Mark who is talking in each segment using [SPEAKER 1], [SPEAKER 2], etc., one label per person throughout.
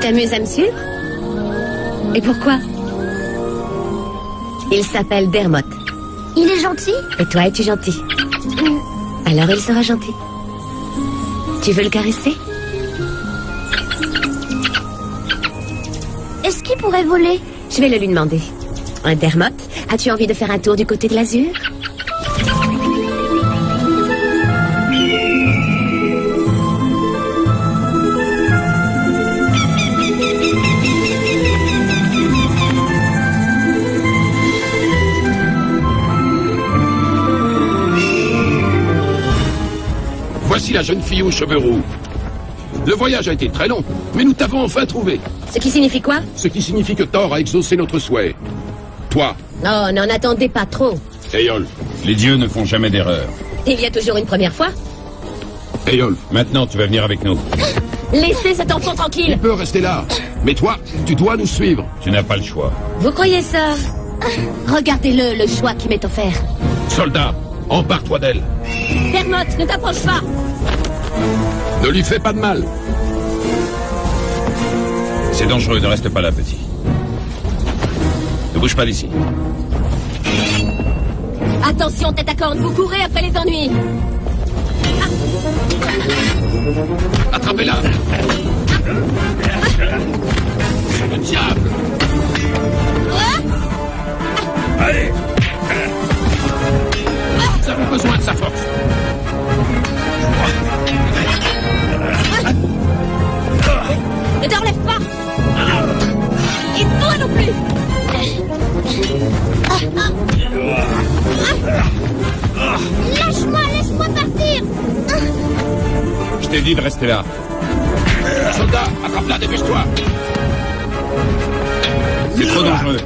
[SPEAKER 1] t'amuses à me suivre? Et pourquoi? Il s'appelle Dermot.
[SPEAKER 2] Il est gentil?
[SPEAKER 1] Et toi, es-tu gentil? Alors il sera gentil. Tu veux le caresser?
[SPEAKER 2] Est-ce qu'il pourrait voler?
[SPEAKER 1] Je vais le lui demander. Dermot, as-tu envie de faire un tour du côté de l'azur?
[SPEAKER 3] Voici la jeune fille aux cheveux roux. Le voyage a été très long, mais nous t'avons enfin trouvé.
[SPEAKER 1] Ce qui signifie quoi?
[SPEAKER 3] Ce qui signifie que Thor a exaucé notre souhait. Toi,
[SPEAKER 1] Oh, n'en attendez pas trop.
[SPEAKER 3] Eyolf.
[SPEAKER 4] Les dieux ne font jamais d'erreur.
[SPEAKER 1] Il y a toujours une première fois.
[SPEAKER 3] Eyolf,
[SPEAKER 4] Maintenant, tu vas venir avec nous.
[SPEAKER 1] Laissez cet enfant
[SPEAKER 3] il
[SPEAKER 1] tranquille.
[SPEAKER 3] peut rester là. Mais toi, tu dois nous suivre.
[SPEAKER 4] Tu n'as pas le choix.
[SPEAKER 1] Vous croyez ça? Regardez-le, le choix qui m'est offert.
[SPEAKER 3] Soldat, empare-toi d'elle.
[SPEAKER 1] Dermot, ne t'approche pas.
[SPEAKER 3] Ne lui fais pas de mal.
[SPEAKER 4] C'est dangereux, ne reste pas là, petit. Ne bouge pas d'ici.
[SPEAKER 1] Attention, tête à corne, vous courez après les ennuis.
[SPEAKER 3] Attrapez-la. Le diable.
[SPEAKER 4] Allez!
[SPEAKER 3] Nous avons besoin de sa force.
[SPEAKER 1] Ne te relève pas. Et toi non plus.
[SPEAKER 2] Lâche-moi, laisse-moi partir.
[SPEAKER 4] Je t'ai dit de rester là.
[SPEAKER 3] Soldat, attrape-la, dépêche-toi.
[SPEAKER 4] C'est trop dangereux.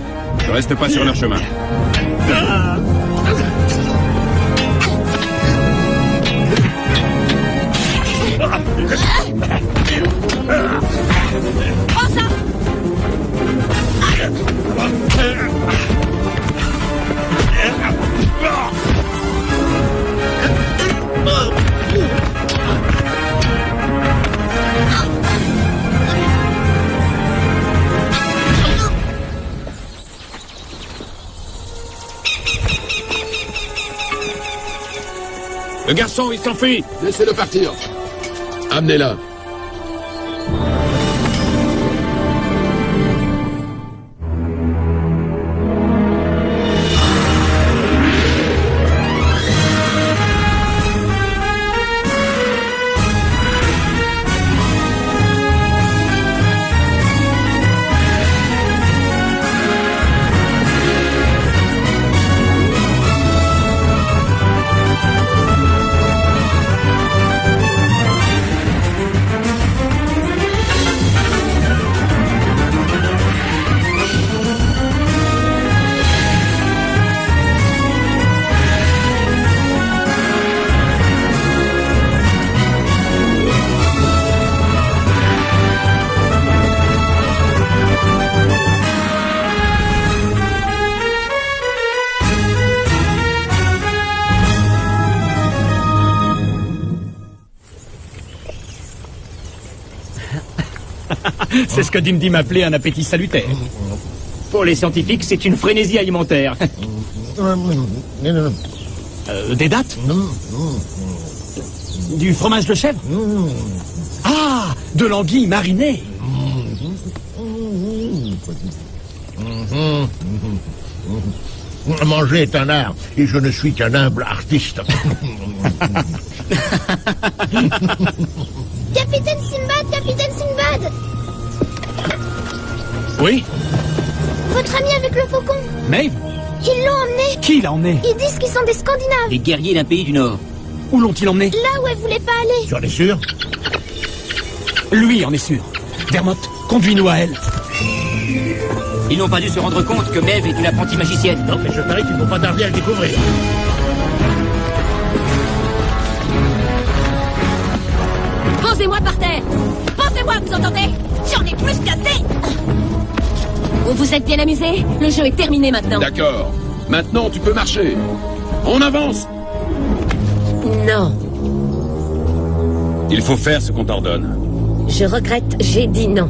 [SPEAKER 4] Ne reste pas sur leur chemin.
[SPEAKER 1] Prends ça.
[SPEAKER 4] Le garçon, il s'enfuit.
[SPEAKER 3] Laissez-le partir. Amenez-la.
[SPEAKER 5] C'est ce que Dimdim appelait un appétit salutaire. Pour les scientifiques, c'est une frénésie alimentaire. Des dattes? Du fromage de chèvre? Ah, de l'anguille marinée.
[SPEAKER 6] Manger est un art, et je ne suis qu'un humble artiste.
[SPEAKER 2] Capitaine Sinbad, Capitaine Sinbad.
[SPEAKER 5] Oui,
[SPEAKER 2] Votre ami avec le faucon.
[SPEAKER 5] Maeve?
[SPEAKER 2] Ils l'ont emmené.
[SPEAKER 5] Qui l'a emmené?
[SPEAKER 2] Ils disent qu'ils sont des Scandinaves.
[SPEAKER 7] Des guerriers d'un pays du Nord.
[SPEAKER 5] Où l'ont-ils emmené?
[SPEAKER 2] Là où elle voulait pas aller.
[SPEAKER 6] Tu en es sûr?
[SPEAKER 5] Lui en est sûr. Dermot, conduis-nous à elle.
[SPEAKER 7] Ils n'ont pas dû se rendre compte que Maeve est une apprentie magicienne.
[SPEAKER 6] Non, mais je parie qu'ils ne vont pas tarder à le découvrir.
[SPEAKER 1] Posez-moi par terre. Posez-moi, vous entendez? J'en ai plus qu'assez. Vous vous êtes bien amusés? Le jeu est terminé maintenant.
[SPEAKER 3] D'accord. Maintenant, tu peux marcher. On avance.
[SPEAKER 1] Non.
[SPEAKER 4] Il faut faire ce qu'on t'ordonne.
[SPEAKER 1] Je regrette, j'ai dit non.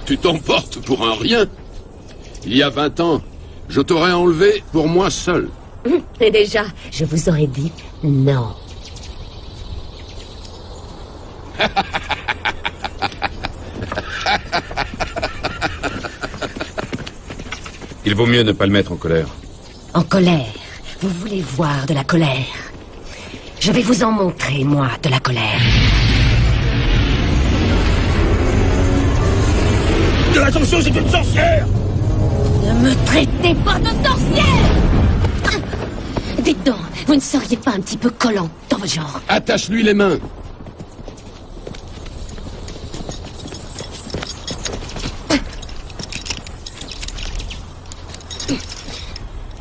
[SPEAKER 3] Tu t'emportes pour un rien. Il y a 20 ans, je t'aurais enlevé pour moi seul.
[SPEAKER 1] Et déjà, je vous aurais dit non.
[SPEAKER 4] Il vaut mieux ne pas le mettre en colère.
[SPEAKER 1] En colère. Vous voulez voir de la colère? Je vais vous en montrer, moi, de la colère.
[SPEAKER 6] Attention, c'est une sorcière!
[SPEAKER 1] Ne me traitez pas de sorcière! Dites donc, vous ne seriez pas un petit peu collant dans votre genre?
[SPEAKER 3] Attache-lui les mains.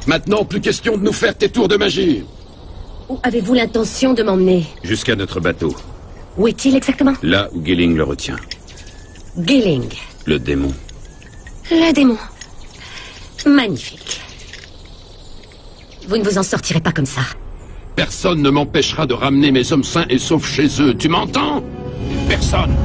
[SPEAKER 3] Maintenant, plus question de nous faire tes tours de magie.
[SPEAKER 1] Où avez-vous l'intention de m'emmener?
[SPEAKER 4] Jusqu'à notre bateau.
[SPEAKER 1] Où est-il exactement?
[SPEAKER 4] Là où Gelling le retient.
[SPEAKER 1] Gelling.
[SPEAKER 4] Le démon.
[SPEAKER 1] Le démon. Magnifique. Vous ne vous en sortirez pas comme ça.
[SPEAKER 3] Personne ne m'empêchera de ramener mes hommes sains et saufs chez eux. Tu m'entends? Personne.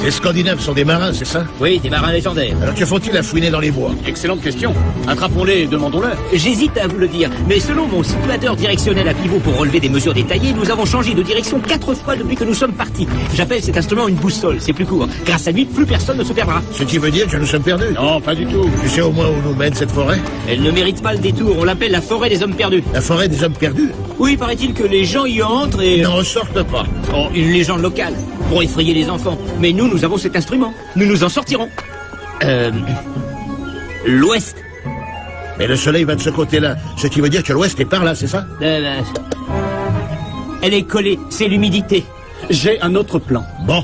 [SPEAKER 6] Les Scandinaves sont des marins, c'est ça?
[SPEAKER 7] Oui, des marins légendaires.
[SPEAKER 6] Alors que font-ils à fouiner dans les bois?
[SPEAKER 5] Excellente question. Attrapons-les et demandons-leur.
[SPEAKER 7] J'hésite à vous le dire, mais selon mon situateur directionnel à pivot pour relever des mesures détaillées, nous avons changé de direction 4 fois depuis que nous sommes partis. J'appelle cet instrument une boussole, c'est plus court. Grâce à lui, plus personne ne se perdra.
[SPEAKER 6] Ce qui veut dire que nous sommes perdus.
[SPEAKER 5] Non, pas du tout.
[SPEAKER 6] Tu sais au moins où nous mène cette forêt?
[SPEAKER 7] Elle ne mérite pas le détour, on l'appelle la forêt des hommes perdus.
[SPEAKER 6] La forêt des hommes perdus?
[SPEAKER 7] Oui, paraît-il que les gens y entrent et...
[SPEAKER 6] Ils n'en ressortent pas.
[SPEAKER 7] Oh, une légende locale, pour effrayer les enfants. Mais nous avons cet instrument. Nous nous en sortirons. L'ouest.
[SPEAKER 6] Mais le soleil va de ce côté-là, ce qui veut dire que l'ouest est par là, c'est ça?
[SPEAKER 7] Elle est collée, c'est l'humidité.
[SPEAKER 5] J'ai un autre plan.
[SPEAKER 6] Bon.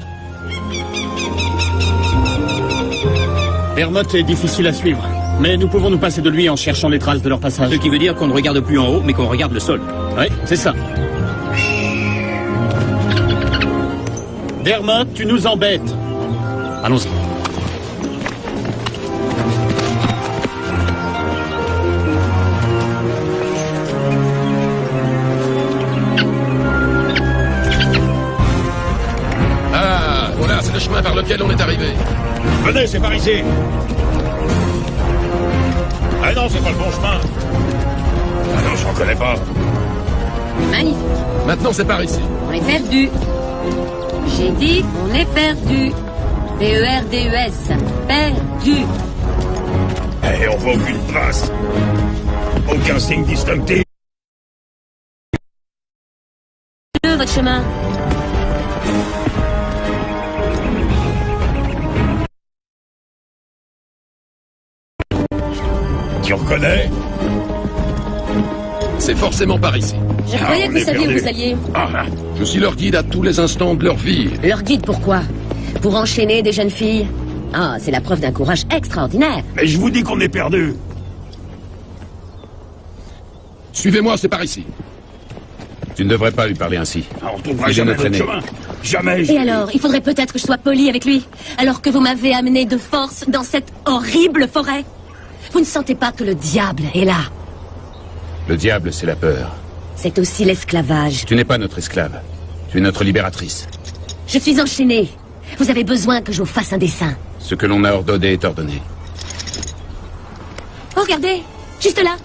[SPEAKER 5] Dermot est difficile à suivre, mais nous pouvons nous passer de lui en cherchant les traces de leur passage.
[SPEAKER 7] Ce qui veut dire qu'on ne regarde plus en haut, mais qu'on regarde le sol.
[SPEAKER 5] Oui, c'est ça. Dermot, tu nous embêtes. Allons-y.
[SPEAKER 3] Ah, voilà, c'est le chemin par lequel on est arrivé.
[SPEAKER 6] Venez, c'est par ici. Ah non, c'est pas le bon chemin. Ah non, je reconnais pas.
[SPEAKER 1] Magnifique.
[SPEAKER 3] Maintenant, c'est par ici.
[SPEAKER 1] On est perdu. J'ai dit, on est perdu. P-E-R-D-E-S. Perdu.
[SPEAKER 6] Eh, on voit aucune trace. Aucun signe distinctif.
[SPEAKER 1] Votre chemin.
[SPEAKER 6] Tu reconnais?
[SPEAKER 3] C'est forcément par ici.
[SPEAKER 1] Je croyais que vous saviez où vous alliez.
[SPEAKER 3] Je suis leur guide à tous les instants de leur vie.
[SPEAKER 1] Leur guide pourquoi? Pour enchaîner des jeunes filles? Ah, c'est la preuve d'un courage extraordinaire.
[SPEAKER 6] Mais je vous dis qu'on est perdu.
[SPEAKER 3] Suivez-moi, c'est par ici.
[SPEAKER 4] Tu ne devrais pas lui parler ainsi.
[SPEAKER 6] On retrouvera
[SPEAKER 4] Il est
[SPEAKER 6] jamais
[SPEAKER 4] notre
[SPEAKER 6] notre
[SPEAKER 4] aîné.
[SPEAKER 6] chemin. Jamais.
[SPEAKER 1] Et alors, il faudrait peut-être que je sois polie avec lui, alors que vous m'avez amené de force dans cette horrible forêt. Vous ne sentez pas que le diable est là?
[SPEAKER 4] Le diable, c'est la peur.
[SPEAKER 1] C'est aussi l'esclavage.
[SPEAKER 4] Tu n'es pas notre esclave. Tu es notre libératrice.
[SPEAKER 1] Je suis enchaînée. Vous avez besoin que je vous fasse un dessin.
[SPEAKER 4] Ce que l'on a ordonné est ordonné.
[SPEAKER 1] Oh, regardez, juste là.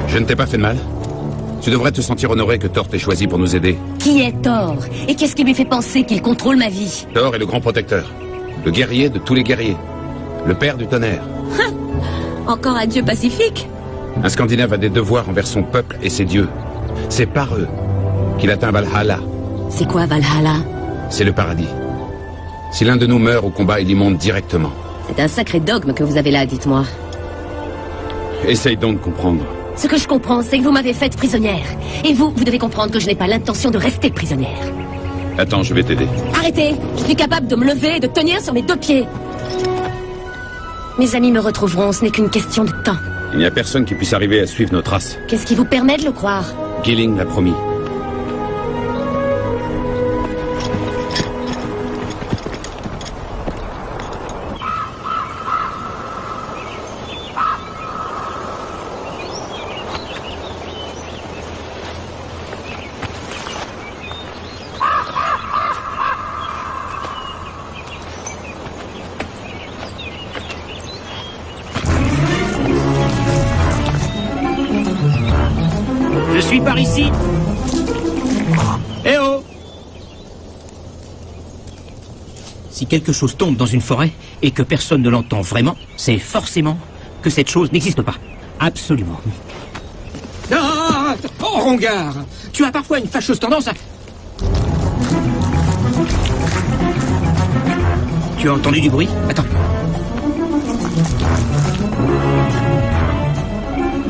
[SPEAKER 4] Je ne t'ai pas fait de mal? Tu devrais te sentir honoré que Thor t'ait choisi pour nous aider.
[SPEAKER 1] Qui est Thor? Et qu'est-ce qui lui fait penser qu'il contrôle ma vie?
[SPEAKER 4] Thor est le grand protecteur. Le guerrier de tous les guerriers. Le père du tonnerre.
[SPEAKER 1] Encore un dieu pacifique?
[SPEAKER 4] Un Scandinave a des devoirs envers son peuple et ses dieux. C'est par eux qu'il atteint Valhalla.
[SPEAKER 1] C'est quoi Valhalla?
[SPEAKER 4] C'est le paradis. Si l'un de nous meurt au combat, il y monte directement.
[SPEAKER 1] C'est un sacré dogme que vous avez là, dites-moi.
[SPEAKER 4] Essaye donc de comprendre.
[SPEAKER 1] Ce que je comprends, c'est que vous m'avez faite prisonnière. Et vous devez comprendre que je n'ai pas l'intention de rester prisonnière.
[SPEAKER 4] Attends, je vais t'aider.
[SPEAKER 1] Arrêtez! Je suis capable de me lever et de tenir sur mes 2 pieds. Mes amis me retrouveront, ce n'est qu'une question de temps.
[SPEAKER 4] Il n'y a personne qui puisse arriver à suivre nos traces.
[SPEAKER 1] Qu'est-ce qui vous permet de le croire?
[SPEAKER 4] Gilling l'a promis.
[SPEAKER 7] Je suis par ici. Eh oh! Si quelque chose tombe dans une forêt et que personne ne l'entend vraiment, c'est forcément que cette chose n'existe pas. Absolument. Ah! Oh, Rongar! Tu as parfois une fâcheuse tendance à... Tu as entendu du bruit? Attends.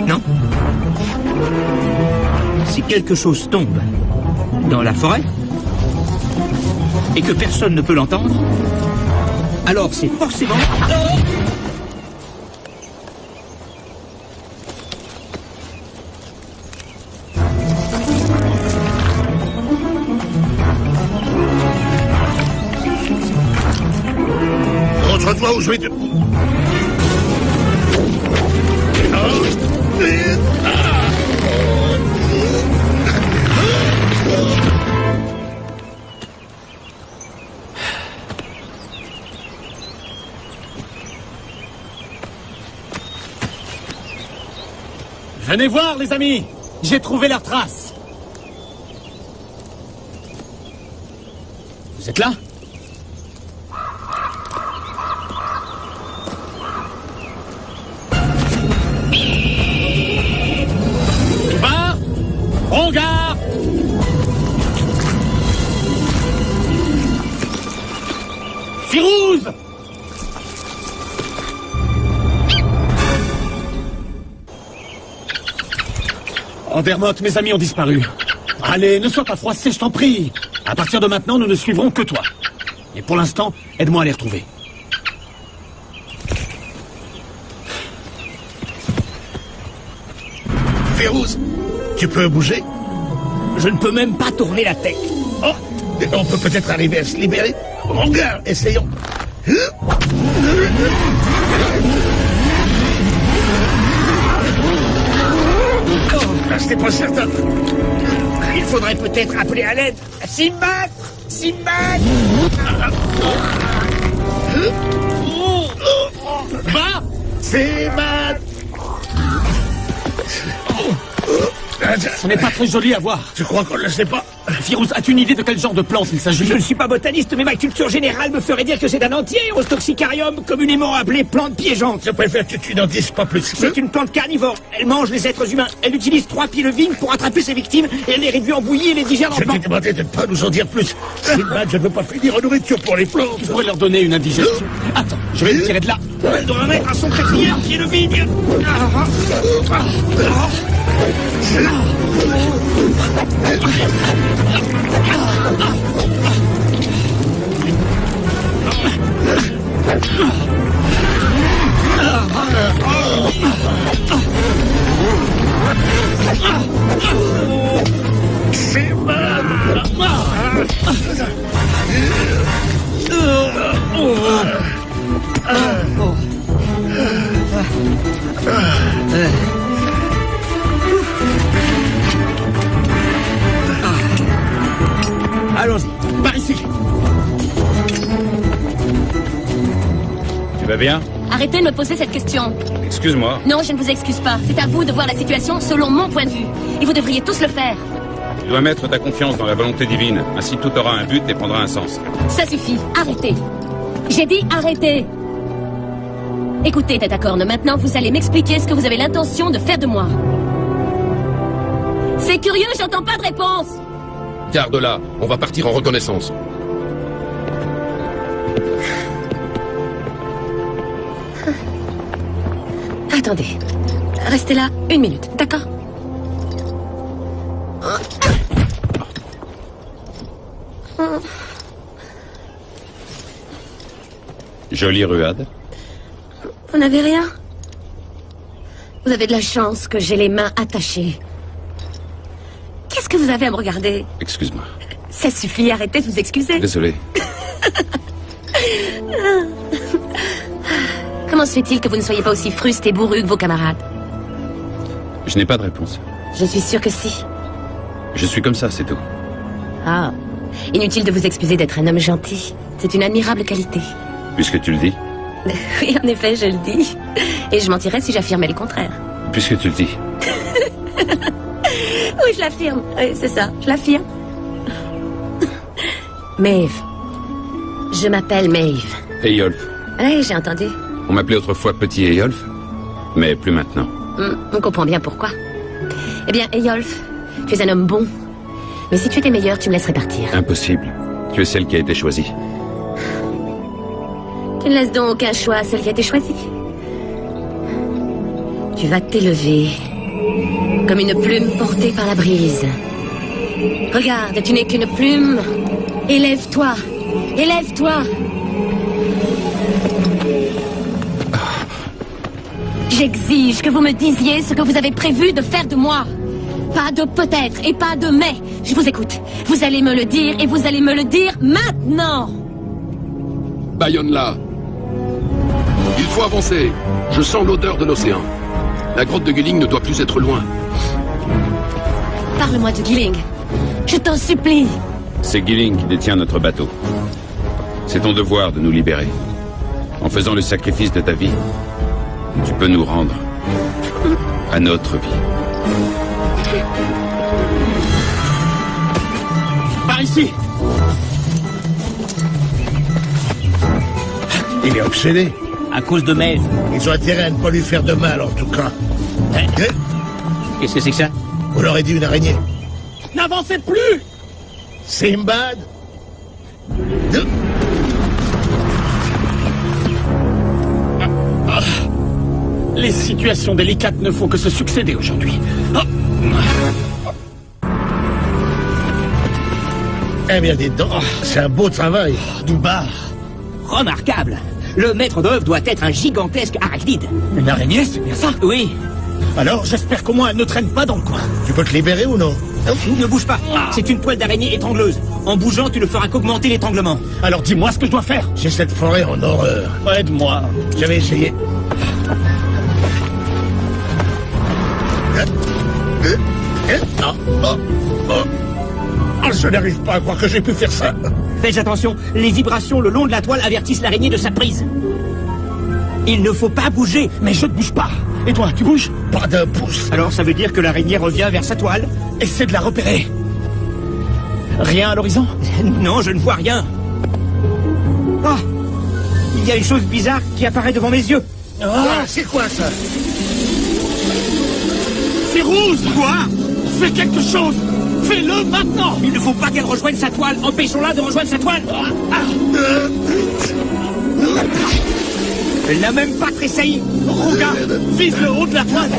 [SPEAKER 7] Non? Si quelque chose tombe dans la forêt et que personne ne peut l'entendre, alors c'est forcément...
[SPEAKER 6] Montre-toi où je vais te...
[SPEAKER 5] Venez voir, les amis! J'ai trouvé leurs traces! Vous êtes là? Tuba! Rongar! Firouz! Andermot, mes amis ont disparu. Allez, ne sois pas froissé, je t'en prie. À partir de maintenant, nous ne suivrons que toi. Et pour l'instant, aide-moi à les retrouver.
[SPEAKER 6] Férouz, tu peux bouger?
[SPEAKER 7] Je ne peux même pas tourner la tête.
[SPEAKER 6] Oh, on peut peut-être arriver à se libérer. Regarde, essayons. Ah, c'était pas certain.
[SPEAKER 7] Il faudrait peut-être appeler à l'aide. Simbad! Simbad!
[SPEAKER 5] Va!
[SPEAKER 6] C'est mal.
[SPEAKER 5] Ce n'est pas très joli à voir.
[SPEAKER 6] Tu crois qu'on ne le sait pas?
[SPEAKER 5] Firouz, as-tu une idée de quel genre de plante il s'agit?
[SPEAKER 7] Je ne suis pas botaniste, mais ma culture générale me ferait dire que c'est un anti-Eros toxicarium, communément appelé plante piégeante.
[SPEAKER 6] Je préfère que tu n'en dises pas plus.
[SPEAKER 7] C'est une plante carnivore. Elle mange les êtres humains. Elle utilise 3 pieds de vigne pour attraper ses victimes et elle les réduit en bouillie et les digère en
[SPEAKER 6] Je
[SPEAKER 7] plan.
[SPEAKER 6] t'ai demandé de ne pas nous en dire plus. Sinbad, je ne veux pas finir en nourriture pour les plantes.
[SPEAKER 5] Tu pourrais leur donner une indigestion. Attends, je vais les tirer de là.
[SPEAKER 7] Elle doit en mettre à son 4e pied de vigne.
[SPEAKER 6] C'est mal.
[SPEAKER 7] Allons-y.
[SPEAKER 5] Par ici.
[SPEAKER 4] Tu vas bien?
[SPEAKER 1] Arrêtez de me poser cette question.
[SPEAKER 4] Excuse-moi.
[SPEAKER 1] Non, je ne vous excuse pas. C'est à vous de voir la situation selon mon point de vue. Et vous devriez tous le faire.
[SPEAKER 4] Tu dois mettre ta confiance dans la volonté divine. Ainsi tout aura un but et prendra un sens.
[SPEAKER 1] Ça suffit. Arrêtez. J'ai dit arrêtez. Écoutez, Tête à Corne, maintenant vous allez m'expliquer ce que vous avez l'intention de faire de moi. C'est curieux, j'entends pas de réponse.
[SPEAKER 3] Garde-la, on va partir en reconnaissance.
[SPEAKER 1] Attendez. Restez là 1 minute, d'accord?
[SPEAKER 4] Jolie ruade.
[SPEAKER 1] Vous n'avez rien? Vous avez de la chance que j'ai les mains attachées. Qu'est-ce que vous avez à me regarder?
[SPEAKER 4] Excuse-moi.
[SPEAKER 1] Ça suffit, arrêtez de vous excuser.
[SPEAKER 4] Désolé.
[SPEAKER 1] Comment se fait-il que vous ne soyez pas aussi fruste et bourru que vos camarades?
[SPEAKER 4] Je n'ai pas de réponse.
[SPEAKER 1] Je suis sûre que si.
[SPEAKER 4] Je suis comme ça, c'est tout.
[SPEAKER 1] Ah, inutile de vous excuser d'être un homme gentil. C'est une admirable qualité.
[SPEAKER 4] Puisque tu le dis.
[SPEAKER 1] Oui, en effet, je le dis. Et je mentirais si j'affirmais le contraire.
[SPEAKER 4] Puisque tu le dis.
[SPEAKER 1] Oui, je l'affirme. Oui, c'est ça, je l'affirme. Maeve. Je m'appelle Maeve.
[SPEAKER 4] Eyolf.
[SPEAKER 1] Oui, j'ai entendu.
[SPEAKER 4] On m'appelait autrefois Petit Eyolf, mais plus maintenant.
[SPEAKER 1] On comprend bien pourquoi. Eh bien, Eyolf, tu es un homme bon. Mais si tu étais meilleur, tu me laisserais partir.
[SPEAKER 4] Impossible. Tu es celle qui a été choisie.
[SPEAKER 1] Tu ne laisses donc aucun choix à celle qui a été choisie. Tu vas t'élever comme une plume portée par la brise. Regarde, tu n'es qu'une plume. Élève-toi. Élève-toi. J'exige que vous me disiez ce que vous avez prévu de faire de moi. Pas de peut-être et pas de mais. Je vous écoute. Vous allez me le dire et vous allez me le dire maintenant.
[SPEAKER 3] Bayonne-là. Il faut avancer. Je sens l'odeur de l'océan. La grotte de Gilling ne doit plus être loin.
[SPEAKER 1] Parle-moi de Gilling. Je t'en supplie.
[SPEAKER 4] C'est Gilling qui détient notre bateau. C'est ton devoir de nous libérer. En faisant le sacrifice de ta vie, tu peux nous rendre à notre vie.
[SPEAKER 5] Par ici!
[SPEAKER 8] Il est obsédé.
[SPEAKER 7] À cause de Maeve.
[SPEAKER 8] Ils ont intérêt à ne pas lui faire de mal, en tout cas.
[SPEAKER 7] Qu'est-ce que c'est que ça?
[SPEAKER 8] On leur aurait dit une araignée.
[SPEAKER 5] N'avancez plus!
[SPEAKER 8] Simbad.
[SPEAKER 5] Les situations délicates ne font que se succéder aujourd'hui.
[SPEAKER 8] Eh bien, dites donc, c'est un beau travail.
[SPEAKER 5] Duba.
[SPEAKER 7] Remarquable. Le maître d'œuvre doit être un gigantesque arachnide.
[SPEAKER 5] Une araignée, c'est bien ça?
[SPEAKER 7] Oui.
[SPEAKER 5] Alors, j'espère qu'au moins elle ne traîne pas dans le coin.
[SPEAKER 8] Tu peux te libérer ou non?
[SPEAKER 7] Ne bouge pas. C'est une toile d'araignée étrangleuse. En bougeant, tu ne feras qu'augmenter l'étranglement.
[SPEAKER 5] Alors dis-moi ce que je dois faire.
[SPEAKER 8] J'ai cette forêt en horreur.
[SPEAKER 5] Aide-moi.
[SPEAKER 8] J'avais essayé. Je n'arrive pas à croire que j'ai pu faire ça.
[SPEAKER 7] Fais attention, les vibrations le long de la toile avertissent l'araignée de sa prise. Il ne faut pas bouger.
[SPEAKER 5] Mais je ne bouge pas. Et toi, tu bouges?
[SPEAKER 8] Pas d'un pouce.
[SPEAKER 7] Alors ça veut dire que l'araignée revient vers sa toile?
[SPEAKER 5] Essaie de la repérer. Rien à l'horizon?
[SPEAKER 7] Non, je ne vois rien. Ah! Il y a une chose bizarre qui apparaît devant mes yeux.
[SPEAKER 8] Ah, c'est quoi ça?
[SPEAKER 5] C'est rouge! Quoi? Fais quelque chose! Fais-le maintenant!
[SPEAKER 7] Il ne faut pas qu'elle rejoigne sa toile. Empêchons-la de rejoindre sa toile. Elle n'a même pas tressailli.
[SPEAKER 5] Rouga, vise le haut de la toile.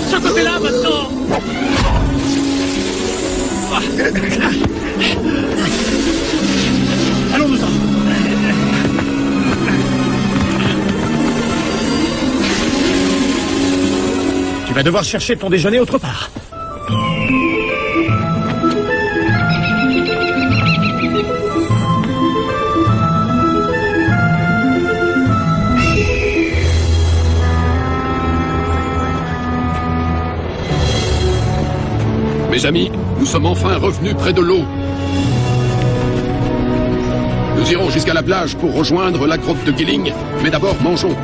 [SPEAKER 5] Ce côté-là, maintenant. Allons-nous-en. Tu vas devoir chercher ton déjeuner autre part.
[SPEAKER 3] Mes amis, nous sommes enfin revenus près de l'eau. Nous irons jusqu'à la plage pour rejoindre la grotte de Gilling, mais d'abord mangeons.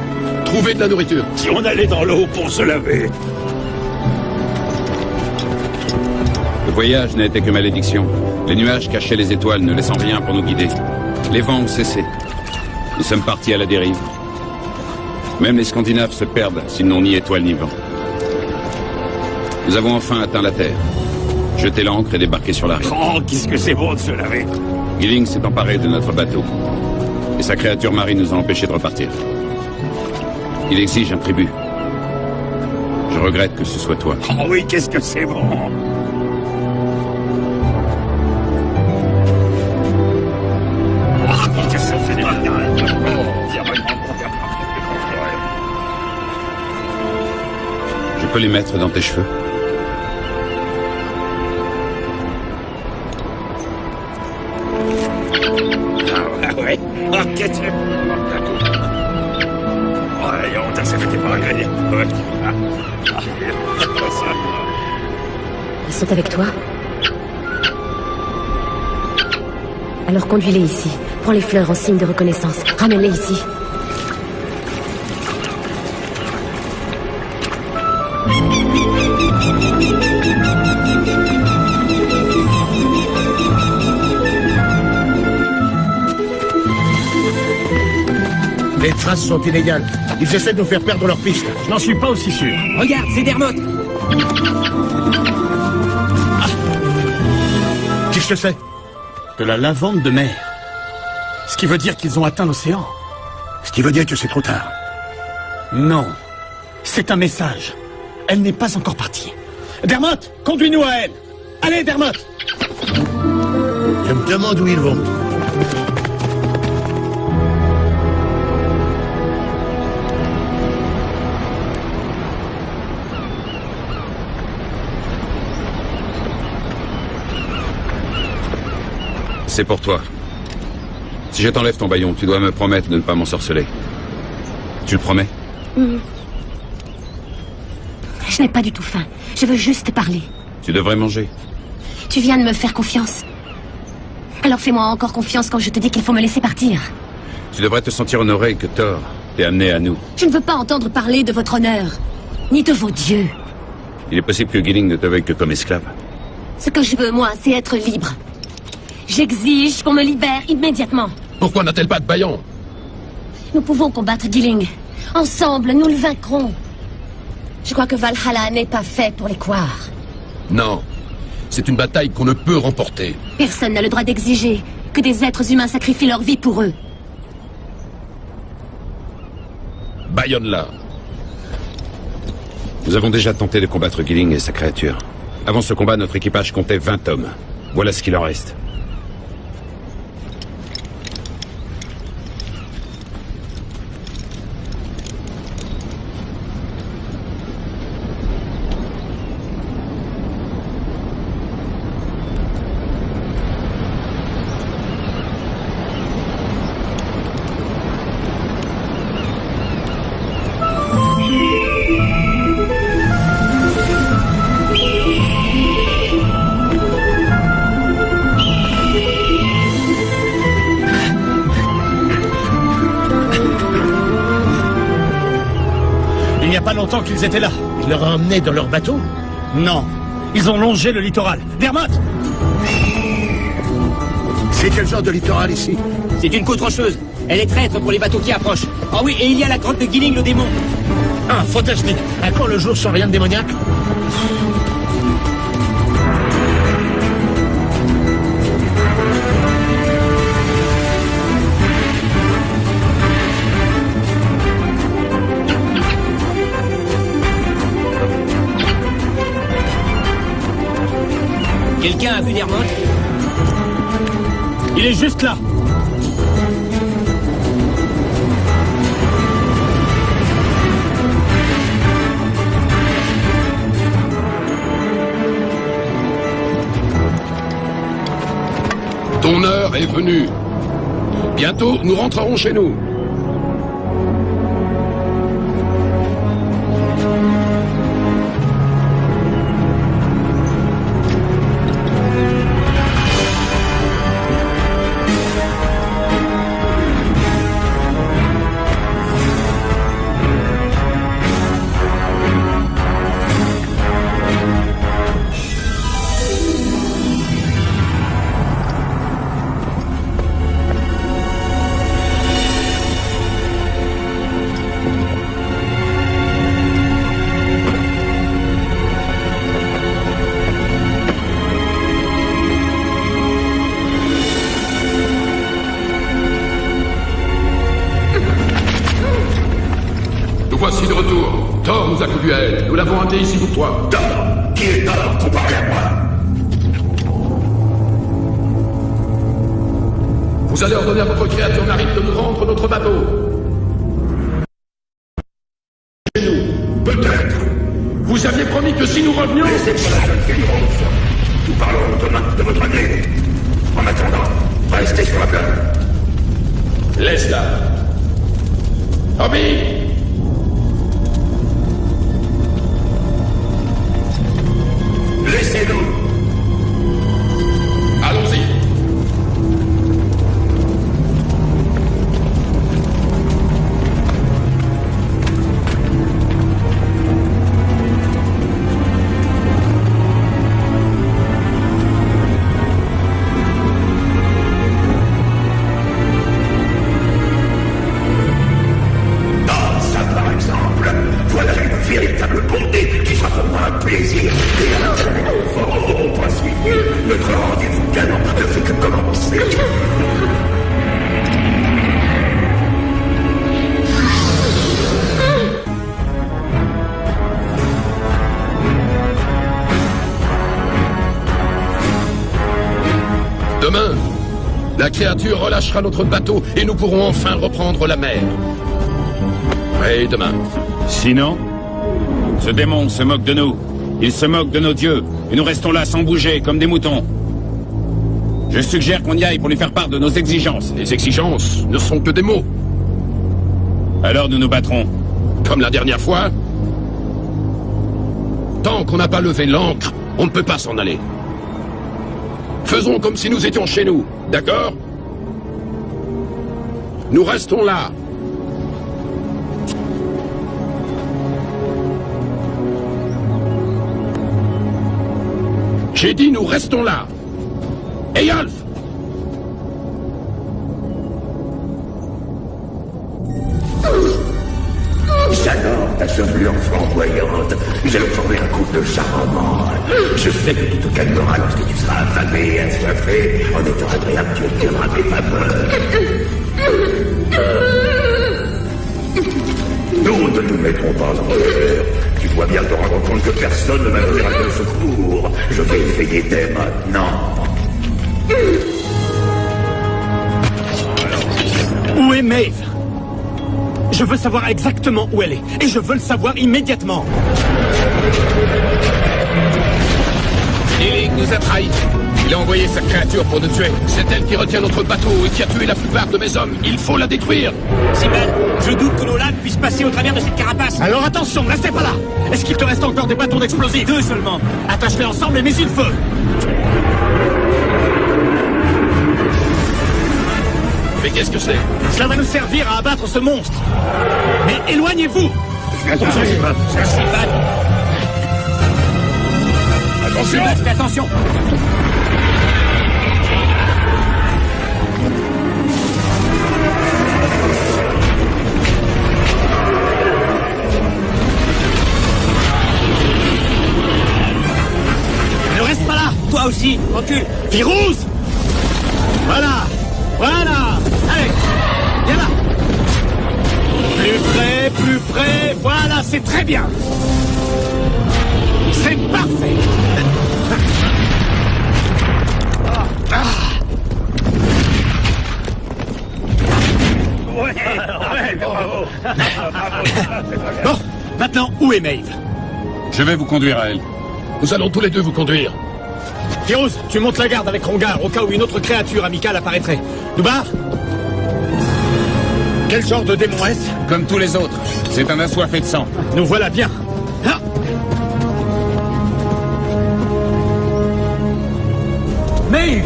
[SPEAKER 3] Trouvez de la nourriture.
[SPEAKER 6] Si on allait dans l'eau pour se laver.
[SPEAKER 4] Le voyage n'a été que malédiction. Les nuages cachaient les étoiles, ne laissant rien pour nous guider. Les vents ont cessé. Nous sommes partis à la dérive. Même les Scandinaves se perdent s'ils n'ont ni étoiles ni vent. Nous avons enfin atteint la terre. Jeté l'ancre et débarqué sur la rive.
[SPEAKER 6] Oh, qu'est-ce que c'est bon de se laver.
[SPEAKER 4] Gilling s'est emparé de notre bateau. Et sa créature marine nous a empêchés de repartir. Il exige un tribut. Je regrette que ce soit toi.
[SPEAKER 6] Oh oui, qu'est-ce que c'est bon. Ça fait des
[SPEAKER 4] peux les mettre dans tes cheveux.
[SPEAKER 6] Ah ouais. Ah, qu'est-ce que... Ouais, on t'a fait pas agréé. Ouais.
[SPEAKER 1] Ils sont avec toi? Alors conduis-les ici. Prends les fleurs en signe de reconnaissance. Ramène-les ici.
[SPEAKER 8] Les traces sont illégales. Ils essaient de nous faire perdre leur piste.
[SPEAKER 5] Je n'en suis pas aussi sûr.
[SPEAKER 7] Regarde, c'est Dermot.
[SPEAKER 8] Qu'est-ce que c'est?
[SPEAKER 5] De la lavande de mer. Ce qui veut dire qu'ils ont atteint l'océan.
[SPEAKER 8] Ce qui veut dire que c'est trop tard.
[SPEAKER 5] Non. C'est un message. Elle n'est pas encore partie. Dermot, conduis-nous à elle. Allez, Dermot.
[SPEAKER 8] Je me demande où ils vont.
[SPEAKER 4] C'est pour toi. Si je t'enlève ton baillon, tu dois me promettre de ne pas m'ensorceler. Tu le promets?
[SPEAKER 1] Je n'ai pas du tout faim. Je veux juste parler.
[SPEAKER 4] Tu devrais manger.
[SPEAKER 1] Tu viens de me faire confiance. Alors fais-moi encore confiance quand je te dis qu'il faut me laisser partir.
[SPEAKER 4] Tu devrais te sentir honoré que Thor t'ait amené à nous.
[SPEAKER 1] Je ne veux pas entendre parler de votre honneur, ni de vos dieux.
[SPEAKER 4] Il est possible que Gilling ne te veuille que comme esclave.
[SPEAKER 1] Ce que je veux, moi, c'est être libre. J'exige qu'on me libère immédiatement.
[SPEAKER 3] Pourquoi n'a-t-elle pas de baillon?
[SPEAKER 1] Nous pouvons combattre Gilling. Ensemble, nous le vaincrons. Je crois que Valhalla n'est pas fait pour les couards.
[SPEAKER 3] Non. C'est une bataille qu'on ne peut remporter.
[SPEAKER 1] Personne n'a le droit d'exiger que des êtres humains sacrifient leur vie pour eux.
[SPEAKER 3] Baillonne-la.
[SPEAKER 4] Nous avons déjà tenté de combattre Gilling et sa créature. Avant ce combat, notre équipage comptait 20 hommes. Voilà ce qu'il en reste.
[SPEAKER 5] Il n'y a pas longtemps qu'ils étaient là.
[SPEAKER 8] Ils leur ont emmené dans leur bateau?
[SPEAKER 5] Non. Ils ont longé le littoral. Dermot!
[SPEAKER 8] C'est quel genre de littoral ici?
[SPEAKER 7] C'est une côte rocheuse. Elle est traître pour les bateaux qui approchent. Ah oui, et il y a la grotte de Gilling le démon.
[SPEAKER 8] Ah, fantastique. À quand le jour sans rien de démoniaque?
[SPEAKER 7] Quelqu'un a vu Dermot?
[SPEAKER 5] Il est juste là.
[SPEAKER 3] Ton heure est venue. Bientôt, nous rentrerons chez nous. Voici de retour. Thor nous a couru à elle. Nous l'avons amené ici pour toi.
[SPEAKER 6] Thor! Qui est Thor comparé à moi?
[SPEAKER 3] Vous allez ordonner à votre créature marine de nous rendre notre bateau.
[SPEAKER 6] Peut-être.
[SPEAKER 3] Vous aviez promis que si nous revenions...
[SPEAKER 6] Laissez-moi la jeune fille rose. Nous parlerons demain de votre année. En attendant, restez sur la plage.
[SPEAKER 3] Laisse-la. Obi!
[SPEAKER 6] Laissez-nous.
[SPEAKER 3] Allons-y.
[SPEAKER 6] Véritable bonté qui sera pour moi un plaisir. Et alors, oh, voici, notre rendez-vous galant ne fait que commencer.
[SPEAKER 3] Demain, la créature relâchera notre bateau et nous pourrons enfin reprendre la mer. Oui, demain.
[SPEAKER 4] Sinon, ce démon se moque de nous. Il se moque de nos dieux. Et nous restons là sans bouger, comme des moutons. Je suggère qu'on y aille pour lui faire part de nos exigences.
[SPEAKER 3] Les exigences ne sont que des mots.
[SPEAKER 4] Alors nous nous battrons.
[SPEAKER 3] Comme la dernière fois. Tant qu'on n'a pas levé l'ancre, on ne peut pas s'en aller. Faisons comme si nous étions chez nous, d'accord? Nous restons là. J'ai dit nous restons là. Eyalf!
[SPEAKER 6] J'adore ta chevelure flamboyante. Nous allons former un couple charmant. Je sais que tout te calmera lorsque tu seras affamé et assoiffé. En étant agréable, tu obtiendras tes faveurs. Nous ne nous mettrons pas en colère. Tu dois bien te rendre compte que personne ne va venir à ton secours. Je vais essayer dès maintenant.
[SPEAKER 5] Où est Maeve? Je veux savoir exactement où elle est. Et je veux le savoir immédiatement.
[SPEAKER 3] Illig nous a trahis. Il a envoyé sa créature pour nous tuer. C'est elle qui retient notre bateau et qui a tué la plupart de mes hommes. Il faut la détruire.
[SPEAKER 7] Sibel, je doute que nos lames puissent passer au travers de cette carapace.
[SPEAKER 5] Alors attention, restez pas là. Est-ce qu'il te reste encore des bâtons d'explosifs?
[SPEAKER 7] 2 seulement.
[SPEAKER 5] Attache-les ensemble et mets-y le feu.
[SPEAKER 3] Mais qu'est-ce que c'est?
[SPEAKER 5] Cela va nous servir à abattre ce monstre. Mais éloignez-vous.
[SPEAKER 6] Attention,
[SPEAKER 7] Sibel,
[SPEAKER 6] attention.
[SPEAKER 7] fais attention.
[SPEAKER 5] Ne reste pas là.
[SPEAKER 7] Toi aussi, recule.
[SPEAKER 5] Firouz. Voilà. Voilà. Allez. Viens là. Plus près. Voilà, c'est très bien. C'est parfait. Bon, maintenant, où est Maeve?
[SPEAKER 4] Je vais vous conduire à elle.
[SPEAKER 3] Nous allons tous les deux vous conduire.
[SPEAKER 5] Firouz, tu montes la garde avec Rongar au cas où une autre créature amicale apparaîtrait. Noubar? Quel genre de démon est-ce?
[SPEAKER 4] Comme tous les autres. C'est un assoiffé de sang.
[SPEAKER 5] Nous voilà bien. Ah. Maeve!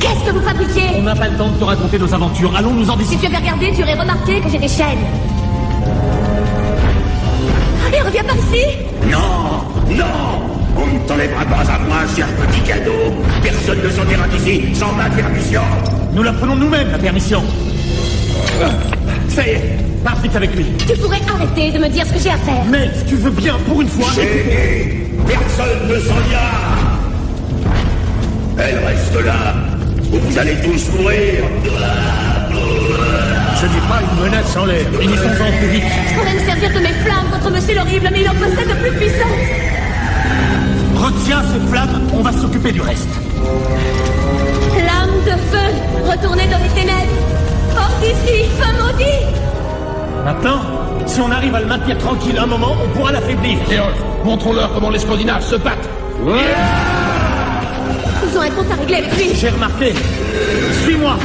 [SPEAKER 1] Qu'est-ce que vous fabriquez?
[SPEAKER 5] On n'a pas le temps de te raconter nos aventures. Allons nous en
[SPEAKER 1] Si
[SPEAKER 5] discuter.
[SPEAKER 1] tu avais regardé, tu aurais remarqué que j'ai des chaînes. Et reviens par ici.
[SPEAKER 6] Non, non. On ne t'enlèvera pas à moi, cher petit cadeau. Personne ne sortira d'ici sans ma permission.
[SPEAKER 5] Nous la prenons nous-mêmes, la permission. Ça y est, pars vite avec lui.
[SPEAKER 1] Tu pourrais arrêter de me dire ce que j'ai à faire.
[SPEAKER 5] Mais si tu veux bien, pour une fois...
[SPEAKER 6] J'ai dit, personne ne s'en ira. Elle reste là, ou vous allez tous mourir.
[SPEAKER 8] Ce n'est pas une menace en l'air. Finissons-en plus vite.
[SPEAKER 1] Je pourrais me servir de mes flammes contre Monsieur l'Horrible, mais il en possède de plus puissantes.
[SPEAKER 5] Retiens ces flammes, on va s'occuper du reste.
[SPEAKER 1] Flamme de feu, retournez dans les ténèbres. Hors d'ici, feu maudit.
[SPEAKER 5] Maintenant, si on arrive à le maintenir tranquille un moment, on pourra l'affaiblir.
[SPEAKER 3] Léolf, montrons-leur comment les Scandinaves se battent.
[SPEAKER 1] Ils ont un compte à régler avec lui.
[SPEAKER 5] J'ai remarqué. Suis-moi.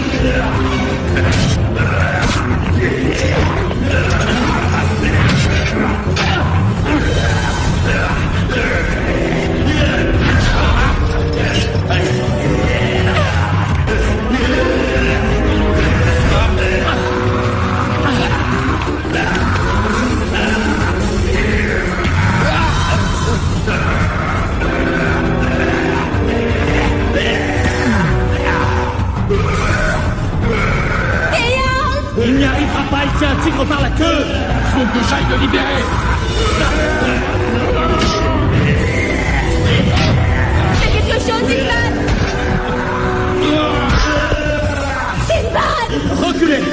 [SPEAKER 5] Il n'y arrivera pas, il tient un tigre par la queue.
[SPEAKER 3] Faut que j'aille le libérer.
[SPEAKER 1] Fais quelque chose, Sinbad. Sinbad.
[SPEAKER 5] Reculez.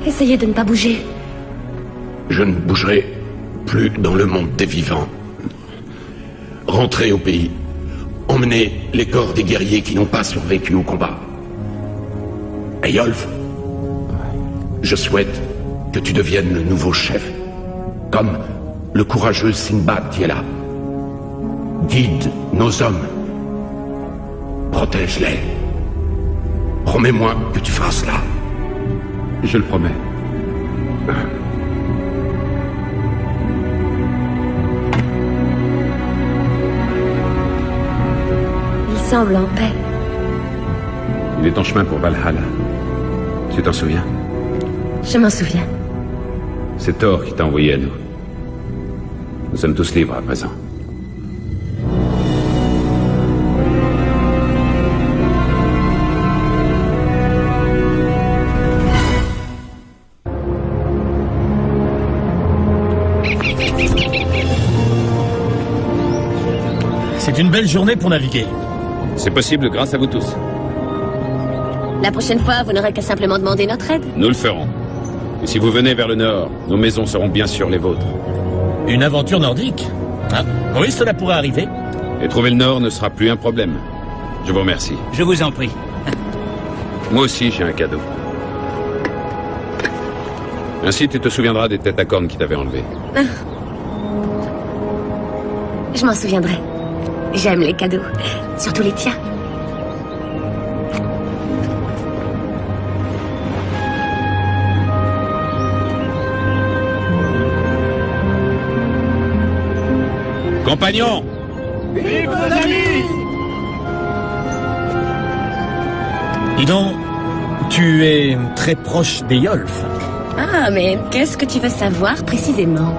[SPEAKER 1] Essayez de ne pas bouger.
[SPEAKER 3] Je ne bougerai plus dans le monde des vivants. Rentrez au pays. Emmenez les corps des guerriers qui n'ont pas survécu au combat. Eyolf, je souhaite que tu deviennes le nouveau chef, comme le courageux Sinbad qui est là. Guide nos hommes. Protège-les. Promets-moi que tu feras cela.
[SPEAKER 4] Je le promets.
[SPEAKER 1] Il semble en paix.
[SPEAKER 4] Il est en chemin pour Valhalla. Tu t'en souviens?
[SPEAKER 1] Je m'en souviens.
[SPEAKER 4] C'est Thor qui t'a envoyé à nous. Nous sommes tous libres à présent.
[SPEAKER 5] C'est une belle journée pour naviguer.
[SPEAKER 4] C'est possible grâce à vous tous.
[SPEAKER 1] La prochaine fois, vous n'aurez qu'à simplement demander notre aide.
[SPEAKER 4] Nous le ferons. Et si vous venez vers le nord, nos maisons seront bien sûr les vôtres.
[SPEAKER 5] Une aventure nordique? Ah, oui, cela pourrait arriver.
[SPEAKER 4] Et trouver le nord ne sera plus un problème. Je vous remercie.
[SPEAKER 7] Je vous en prie.
[SPEAKER 4] Moi aussi, j'ai un cadeau. Ainsi, tu te souviendras des têtes à cornes qui t'avaient enlevé.
[SPEAKER 1] Je m'en souviendrai. J'aime les cadeaux. Surtout les tiens.
[SPEAKER 4] Compagnons!
[SPEAKER 5] Vive nos amis! Dis donc, tu es très proche d'Eyolf.
[SPEAKER 1] Ah, mais qu'est-ce que tu veux savoir précisément?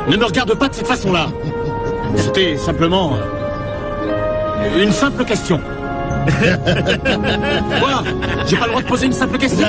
[SPEAKER 5] Ne me regarde pas de cette façon-là. C'était simplement une simple question. Quoi? J'ai pas le droit de poser une simple question?